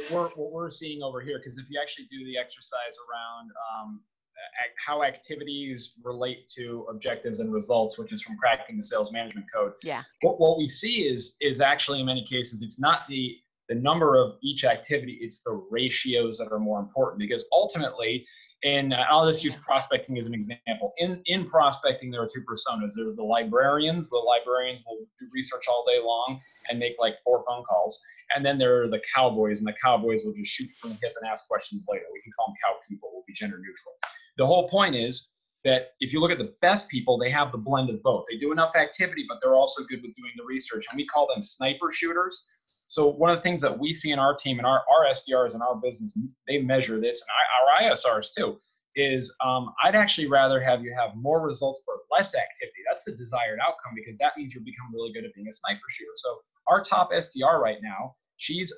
what we're seeing over here, because if you actually do the exercise around how activities relate to objectives and results, which is from Cracking the Sales Management Code. Yeah. What we see is actually in many cases, it's not the number of each activity, it's the ratios that are more important, because ultimately, and I'll just use prospecting as an example. In prospecting, there are two personas. There's the librarians. The librarians will do research all day long and make like 4 phone calls. And then there are the cowboys, and the cowboys will just shoot from the hip and ask questions later. We can call them cow people. We'll be gender neutral. The whole point is that if you look at the best people, they have the blend of both. They do enough activity, but they're also good with doing the research. And we call them sniper shooters. So one of the things that we see in our team and our SDRs in our business, they measure this, and our ISRs too, is I'd actually rather have you have more results for less activity. That's the desired outcome, because that means you become really good at being a sniper shooter. So our top SDR right now, she's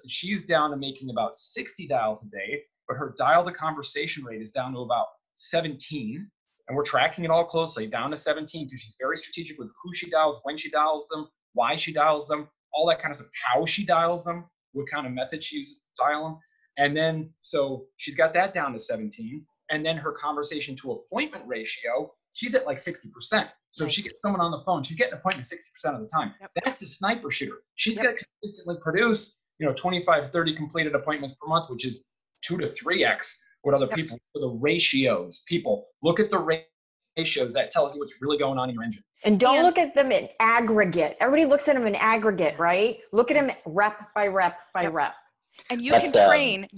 down to making about 60 dials a day, but her dial to conversation rate is down to about 17. And we're tracking it all closely, down to 17, because she's very strategic with who she dials, when she dials them, why she dials them, all that kind of stuff, how she dials them, what kind of method she uses to dial them. And then, so she's got that down to 17. And then her conversation to appointment ratio, she's at like 60%. So if she gets someone on the phone, she's getting an appointment 60% of the time. Yep. That's a sniper shooter. She's got to consistently produce, 25, 30 completed appointments per month, which is 2 to 3x what other people. So the ratios, people look at the ratios. That tells you what's really going on in your engine. And don't look at them in aggregate. Everybody looks at them in aggregate, right? Look at them rep by rep by rep. And you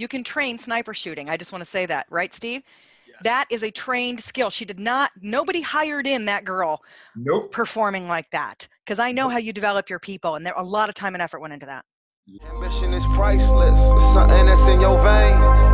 can train sniper shooting. I just want to say that, right, Steve? Yes. That is a trained skill. Nobody hired in that girl performing like that. Because I know how you develop your people, and a lot of time and effort went into that. Ambition is priceless. It's something that's in your veins.